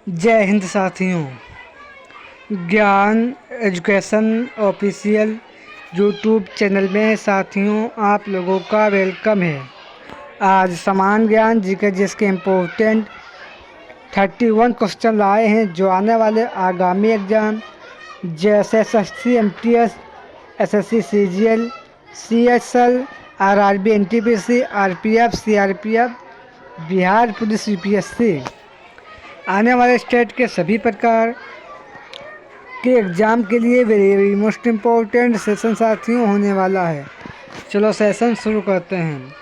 जय हिंद साथियों। ज्ञान एजुकेशन ऑफिशियल यूट्यूब चैनल में साथियों आप लोगों का वेलकम है। आज समान ज्ञान जीके जिसके इम्पोर्टेंट 31 क्वेश्चन लाए हैं जो आने वाले आगामी एग्ज़ाम जैसे SSC MTS, SSC CGL, CSL, RRB NTPC, RPF, CRPF, Bihar police UPSC आने वाले स्टेट के सभी प्रकार के एग्ज़ाम के लिए वेरी मोस्ट इम्पोर्टेंट सेशन साथियों होने वाला है। चलो सेशन शुरू करते हैं।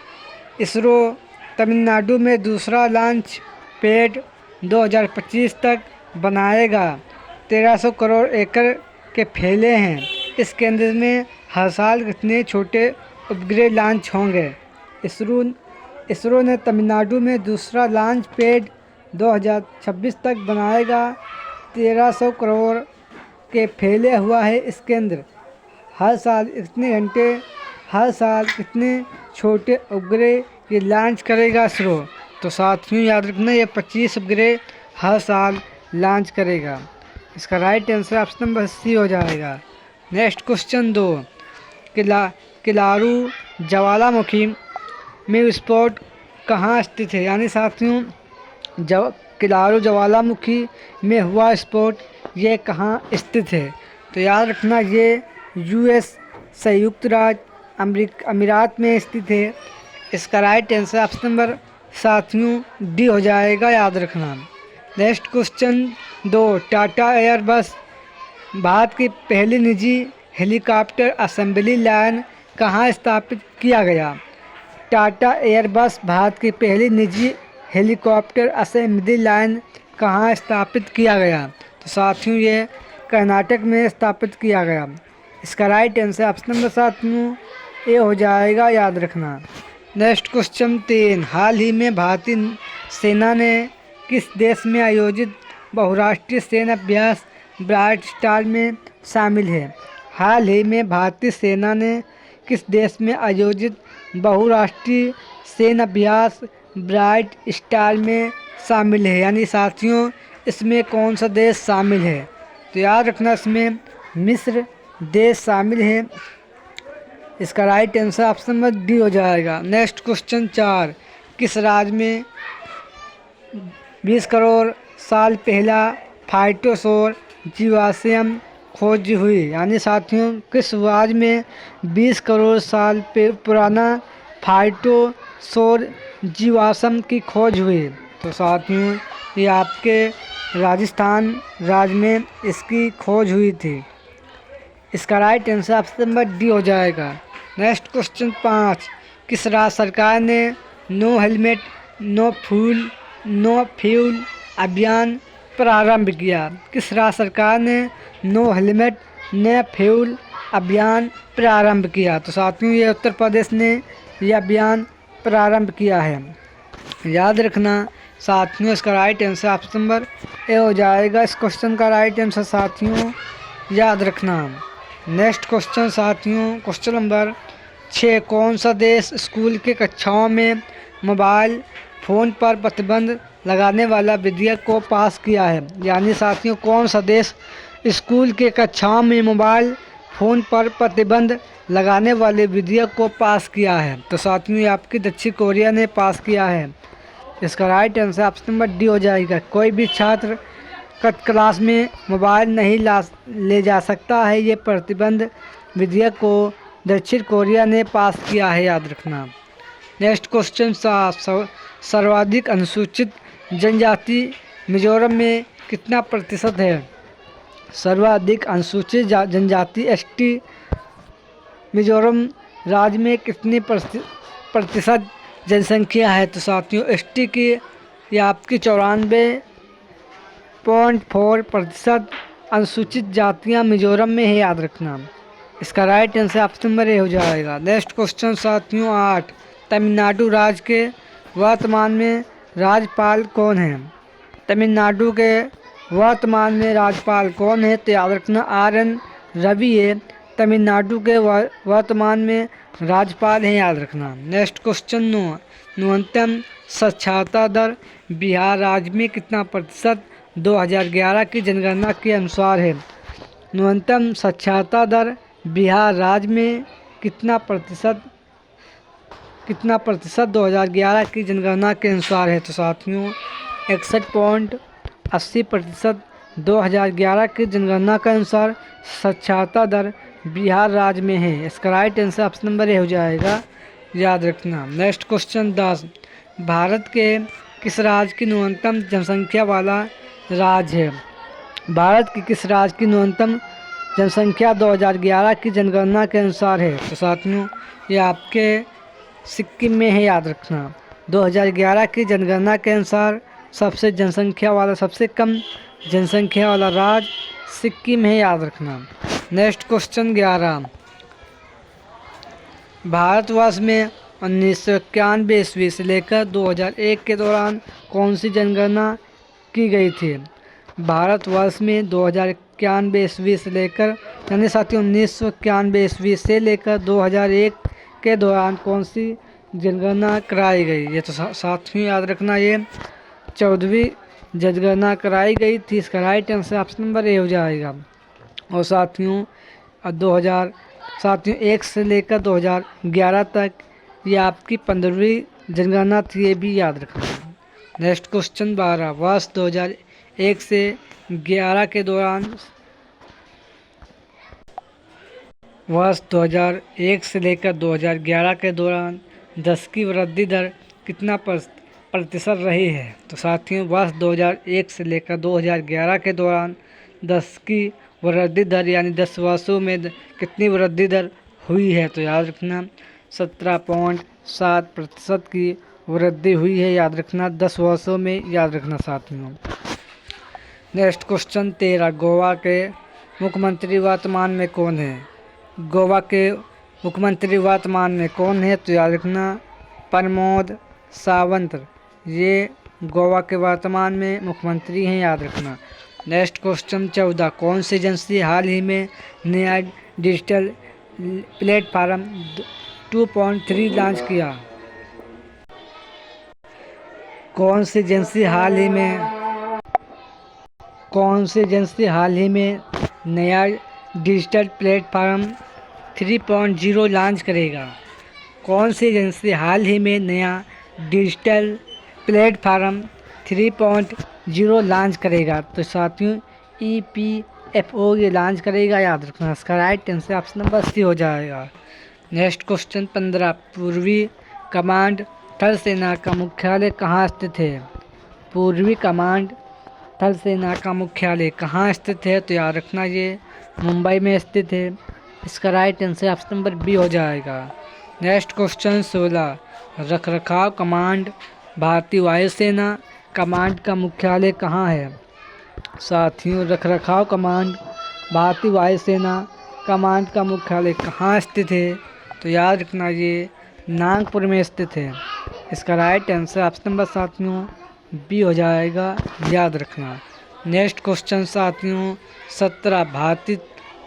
इसरो तमिलनाडु में दूसरा लॉन्च पैड 2025 तक बनाएगा। 1300 करोड़ एकड़ के फैले हैं इस केंद्र में हर साल कितने छोटे उपग्रह लॉन्च होंगे। इसरो ने तमिलनाडु में दूसरा लॉन्च पैड 2026 तक बनाएगा। 1300 करोड़ के फैले हुआ है इस केंद्र। हर साल इतने छोटे उपग्रह ये लॉन्च करेगा इसरो। तो साथियों याद रखना ये 25 उपग्रह हर साल लॉन्च करेगा। इसका right answer option number C हो जाएगा। नेक्स्ट क्वेश्चन 2, किलारू ज्वालामुखी में विस्फोट कहाँ स्थित है। यानी साथियों किलारू ज्वालामुखी में हुआ विस्फोट ये कहाँ स्थित है। तो याद रखना ये यूएस संयुक्त राज्य अमीरात में स्थित है। इसका राइट आंसर ऑप्शन नंबर साथियों डी हो जाएगा, याद रखना। Next question 2, Tata Airbus Bharat की पहली निजी हेलीकॉप्टर असेंबली लाइन कहाँ स्थापित किया गया। टाटा एयरबस भारत की पहली निजी हेलीकॉप्टर असेंबली लाइन कहाँ स्थापित किया गया। तो साथियों ये कर्नाटक में स्थापित किया गया। इसका राइट आंसर ऑप्शन नंबर साथियों ए हो जाएगा, याद रखना। नेक्स्ट क्वेश्चन 3, हाल ही में भारतीय सेना ने किस देश में आयोजित बहुराष्ट्रीय सैन्य अभ्यास ब्राइट स्टार में शामिल है। हाल ही में भारतीय सेना ने किस देश में आयोजित बहुराष्ट्रीय सैन्य अभ्यास ब्राइट स्टार में शामिल है। यानी साथियों इसमें कौन सा देश शामिल है। तो याद रखना इसमें मिस्र देश शामिल है। इसका right answer option number D हो जाएगा। नेक्स्ट क्वेश्चन 4, किस राज्य में 20 करोड़ साल पहला फाइटोसौर जीवाश्म खोज हुई। यानी साथियों किस राज्य में 20 करोड़ साल पुराना फाइटोसौर जीवाश्म की खोज हुई। तो साथियों ये आपके राजस्थान राज्य में इसकी खोज हुई थी। इसका right answer option number D हो जाएगा। नेक्स्ट क्वेश्चन 5, किस राज्य सरकार ने नो हेलमेट नो फ्यूल अभियान प्रारंभ किया। किस राज्य सरकार ने नो हेलमेट नो फ्यूल अभियान प्रारंभ किया। तो साथियों ये उत्तर प्रदेश ने यह अभियान प्रारंभ किया है, याद रखना साथियों। इसका right answer option number A हो जाएगा। इस क्वेश्चन का राइट आंसर साथियों याद रखना। नेक्स्ट क्वेश्चन साथियों क्वेश्चन नंबर 6, कौन सा देश स्कूल के कक्षाओं में मोबाइल फ़ोन पर प्रतिबंध लगाने वाला विधेयक को पास किया है। यानी साथियों कौन सा देश स्कूल के कक्षाओं में मोबाइल फ़ोन पर प्रतिबंध लगाने वाले विधेयक को पास किया है। तो साथियों ये आपकी दक्षिण कोरिया ने पास किया है। इसका right answer option number D हो जाएगा। कोई भी छात्र क्लास में मोबाइल नहीं ले जा सकता है। ये प्रतिबंध विधेयक को दक्षिण कोरिया ने पास किया है, याद रखना। नेक्स्ट क्वेश्चन 7, सर्वाधिक अनुसूचित जनजाति मिजोरम में कितना प्रतिशत है। सर्वाधिक अनुसूचित जनजाति एसटी मिजोरम राज्य में कितने प्रतिशत जनसंख्या है। तो साथियों एसटी की यह आपकी 94.4% अनुसूचित जातियां मिजोरम में है, याद रखना। इसका right answer option number A हो जाएगा। नेक्स्ट क्वेश्चन साथियों 8, तमिलनाडु राज्य के वर्तमान में राज्यपाल कौन है। तमिलनाडु के वर्तमान में राज्यपाल कौन है। तो याद रखना RN रवि है तमिलनाडु के वर्तमान में राज्यपाल हैं, याद रखना। नेक्स्ट क्वेश्चन 9, न्यूनतम साक्षरता दर बिहार राज्य में कितना प्रतिशत 2011 की जनगणना के अनुसार है। न्यूनतम साक्षरता दर बिहार राज्य में कितना प्रतिशत 2011 की जनगणना के अनुसार है? तो साथियों 61.80% 2011 की जनगणना के अनुसार साक्षरता दर बिहार राज्य में है। इसका right answer option number A हो जाएगा, याद रखना। नेक्स्ट क्वेश्चन 10, भारत के किस राज्य की न्यूनतम जनसंख्या वाला राज्य है? भारत की किस राज्य की न्यूनतम जनसंख्या 2011 की जनगणना के अनुसार है? तो साथियों ये आपके सिक्किम में है, याद रखना। 2011 की जनगणना के अनुसार सबसे कम जनसंख्या वाला राज्य सिक्किम है, याद रखना। नेक्स्ट क्वेश्चन 11, भारतवर्ष में 1991 ईस्वी से लेकर 2001 के दौरान कौन सी जनगणना की गई थी? भारतवर्ष में 2091 ईस्वी से लेकर यानी साथियों 1991 ईस्वी से लेकर 2001 के दौरान कौन सी जनगणना कराई गई? ये तो साथियों याद रखना, ये 14वीं जनगणना कराई गई थी। इसका right answer option number A हो जाएगा। और साथियों 1 से लेकर 2011 तक ये आपकी 15वीं जनगणना थी, ये भी याद रखना। नेक्स्ट क्वेश्चन 12, वर्ष 2001 से 11 के दौरान 2001 से लेकर 2011 के दौरान 10 की वृद्धि दर कितना प्रतिशत रही है? तो साथियों वर्ष 2001 से लेकर 2011 के दौरान 10 की वृद्धि दर यानी 10 वर्षों में कितनी वृद्धि दर हुई है? तो याद रखना 17.7% की वृद्धि हुई है, याद रखना 10 वर्षों में, याद रखना साथियों। नेक्स्ट क्वेश्चन 13, गोवा के मुख्यमंत्री वर्तमान में कौन है? गोवा के मुख्यमंत्री वर्तमान में कौन है? तो याद रखना प्रमोद सावंत, ये गोवा के वर्तमान में मुख्यमंत्री हैं, याद रखना। नेक्स्ट क्वेश्चन 14, कौन सी एजेंसी हाल ही में नया डिजिटल प्लेटफॉर्म 2.3 लॉन्च किया? कौन सी एजेंसी हाल ही में नया डिजिटल प्लेटफॉर्म 3.0 लॉन्च करेगा? कौन सी एजेंसी हाल ही में नया डिजिटल प्लेटफॉर्म 3.0 लॉन्च करेगा? तो साथियों EPFO ये लॉन्च करेगा, याद रखना। इसका right answer option number C हो जाएगा। नेक्स्ट क्वेश्चन 15, पूर्वी कमांड थल सेना का मुख्यालय कहाँ स्थित है? पूर्वी कमांड थल सेना का मुख्यालय कहाँ स्थित है? तो याद रखना ये मुंबई में स्थित है। इसका right answer option number B हो जाएगा। नेक्स्ट क्वेश्चन 16, रखरखाव कमांड भारतीय वायुसेना कमांड का मुख्यालय कहाँ है? साथियों रखरखाव कमांड भारतीय वायुसेना कमांड का मुख्यालय कहाँ स्थित है? तो याद रखना ये नागपुर में स्थित है। इसका राइट आंसर ऑप्शन नंबर साथियों बी हो जाएगा, याद रखना। नेक्स्ट क्वेश्चन साथियों 17, भारतीय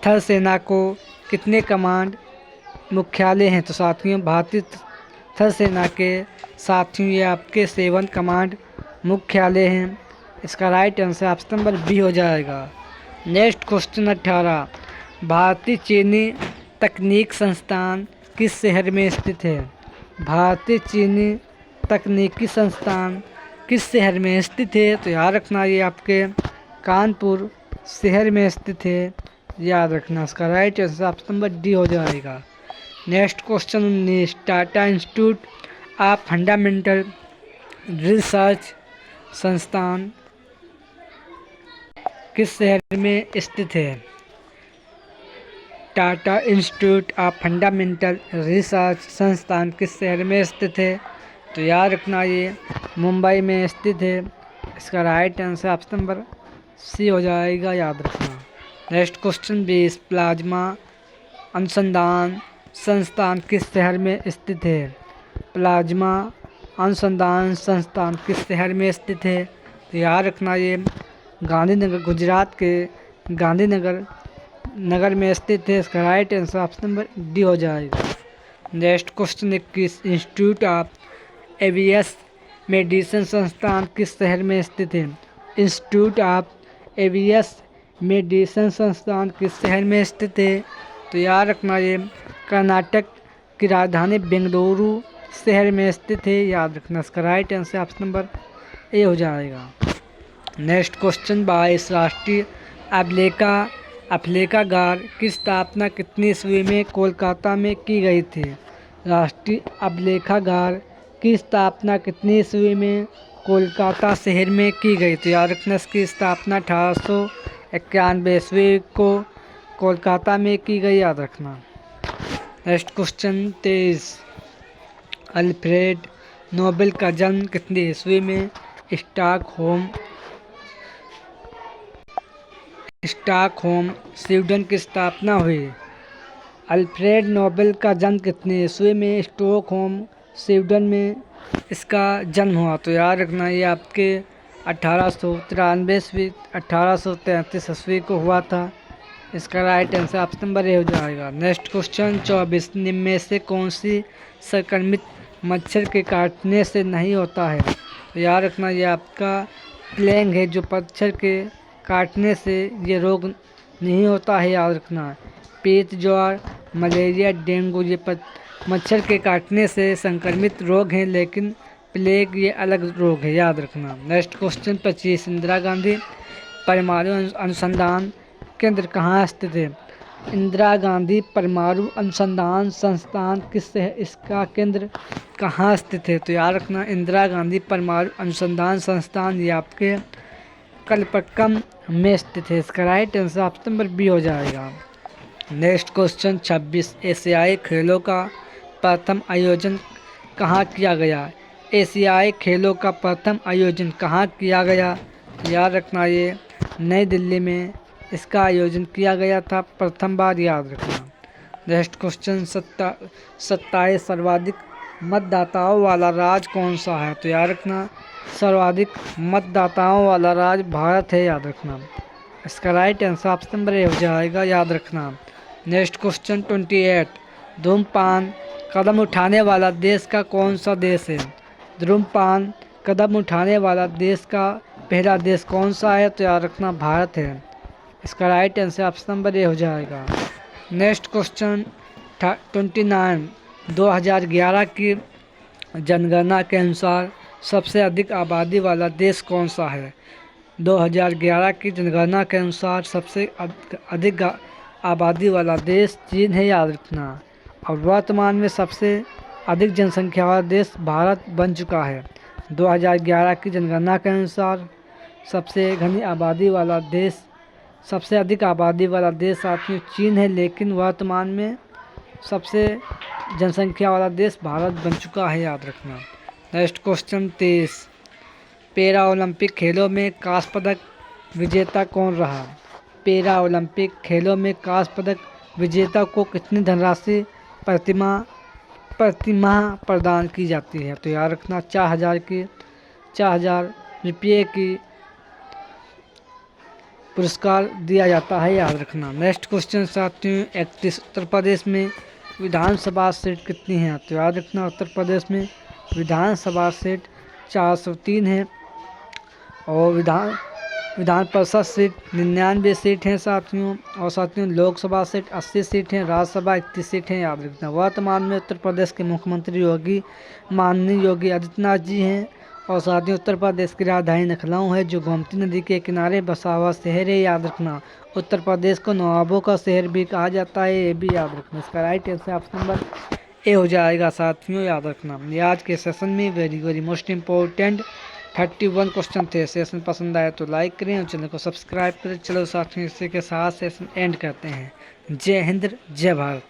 थल सेना को कितने कमांड मुख्यालय हैं? तो साथियों भारतीय थल सेना के साथियों ये आपके 7 कमांड मुख्यालय हैं। इसका right answer option number B हो जाएगा। नेक्स्ट क्वेश्चन 18, भारतीय चीनी तकनीक संस्थान किस शहर में स्थित है? भारतीय चीनी तकनीकी संस्थान किस शहर में स्थित है? तो याद रखना ये आपके कानपुर शहर में स्थित है, याद रखना। इसका right answer option number D हो जाएगा। Next question 19, Tata institute of fundamental research संस्थान किस शहर में स्थित है? Tata institute of fundamental research संस्थान किस शहर में स्थित है? तो याद रखना ये मुंबई में स्थित है। इसका right answer option number C हो जाएगा, याद रखना। नेक्स्ट क्वेश्चन 20, प्लाज्मा अनुसंधान संस्थान किस शहर में स्थित है? प्लाज्मा अनुसंधान संस्थान किस शहर में स्थित है? तो याद रखना ये गांधीनगर, गुजरात के गांधीनगर में स्थित है। इसका right answer option number D हो जाएगा। Next question 21, institute of aviation medicine संस्थान किस शहर में स्थित है? इंस्टीट्यूट ऑफ एवियस मेडिसिन संस्थान किस शहर में स्थित है? तो याद रखना ये कर्नाटक की राजधानी बेंगलुरु शहर में स्थित है, याद रखना। इसका right answer option number A हो जाएगा। नेक्स्ट क्वेश्चन 22, राष्ट्रीय अभिलेखागार की स्थापना कितनी ईस्वी में कोलकाता में की गई थी? राष्ट्रीय अभिलेखागार की स्थापना कितनी ईस्वी में कोलकाता शहर में की गई थी? याद रखना इसकी स्थापना 1891 ईस्वी को कोलकाता में की गई, याद रखना। नेक्स्ट क्वेश्चन 23, अल्फ्रेड नोबेल का जन्म कितनी ईस्वी में स्टॉकहोम स्वीडन की स्थापना हुई? अल्फ्रेड नोबेल का जन्म कितनी ईस्वी में स्टॉकहोम स्वीडन में इसका जन्म हुआ? तो याद रखना ये आपके 1893 ईस्वी 1833 ईस्वी को हुआ था। इसका right answer option number A हो जाएगा। नेक्स्ट क्वेश्चन 24, निम्न में से कौन सी संक्रमित मच्छर के काटने से नहीं होता है? तो याद रखना ये आपका प्लेग है, जो मच्छर के काटने से ये रोग नहीं होता है, याद रखना। पेट, ज्वर, मलेरिया, डेंगू ये मच्छर के काटने से संक्रमित रोग हैं, लेकिन प्लेग ये अलग रोग है, याद रखना। नेक्स्ट क्वेश्चन 25, इंदिरा गांधी परमाणु अनुसंधान केंद्र कहाँ स्थित है? इंदिरा गांधी परमाणु अनुसंधान संस्थान किस है, इसका केंद्र कहाँ स्थित है? तो याद रखना इंदिरा गांधी परमाणु अनुसंधान संस्थान ये आपके कलपक्कम में स्थित है। इसका right answer option number B हो जाएगा। नेक्स्ट क्वेश्चन 26, एशियाई खेलों का प्रथम आयोजन कहाँ किया गया? एशियाई खेलों का प्रथम आयोजन कहाँ किया गया? याद रखना ये नई दिल्ली में इसका आयोजन किया गया था प्रथम बार, याद रखना। नेक्स्ट क्वेश्चन 27, सर्वाधिक मतदाताओं वाला राज्य कौन सा है? तो याद रखना सर्वाधिक मतदाताओं वाला राज्य भारत है, याद रखना। इसका right answer option number A हो जाएगा, याद रखना। नेक्स्ट क्वेश्चन 28, धूम्रपान कदम उठाने वाला देश का कौन सा देश है? धूम्रपान कदम उठाने वाला देश का पहला देश कौन सा है? तो याद रखना भारत है। इसका right answer option number A हो जाएगा। नेक्स्ट क्वेश्चन 29, 2011 की जनगणना के अनुसार सबसे अधिक आबादी वाला देश कौन सा है? 2011 की जनगणना के अनुसार सबसे अधिक आबादी वाला देश चीन है, याद रखना। और वर्तमान में सबसे अधिक जनसंख्या वाला देश भारत बन चुका है। 2011 की जनगणना के अनुसार सबसे घनी आबादी वाला देश, सबसे अधिक आबादी वाला देश साथियों चीन है, लेकिन वर्तमान में सबसे जनसंख्या वाला देश भारत बन चुका है, याद रखना। नेक्स्ट क्वेश्चन 23, पैरा ओलंपिक खेलों में कांस्य पदक विजेता कौन रहा? पैरा ओलंपिक खेलों में कांस्य पदक विजेता को कितनी धनराशि प्रतिमाह प्रदान की जाती है? तो याद रखना 4,000 रुपये की पुरस्कार दिया जाता है, याद रखना। नेक्स्ट क्वेश्चन साथियों 31, उत्तर प्रदेश में विधानसभा सीट कितनी है? तो याद रखना उत्तर प्रदेश में विधानसभा सीट 403 है, और विधान परिषद सीट 99 सीट हैं साथियों, और साथियों लोकसभा सीट 80 सीट हैं, राज्यसभा 31 सीट हैं, याद रखना। वर्तमान में उत्तर प्रदेश के मुख्यमंत्री माननीय योगी आदित्यनाथ जी हैं, और साथियों उत्तर प्रदेश की राजधानी लखनऊ है, जो गोमती नदी के किनारे बसा हुआ शहर है, याद रखना। उत्तर प्रदेश को नवाबों का शहर भी कहा जाता है, ये भी याद रखना। इसका right answer option number A हो जाएगा साथियों, याद रखना। ये आज के सेशन में वेरी मोस्ट इम्पोर्टेंट 31 क्वेश्चन थे। सेशन पसंद आए तो लाइक करें और चैनल को सब्सक्राइब करें। चलो साथियों इसी के साथ सेशन एंड करते हैं। जय हिंद, जय भारत।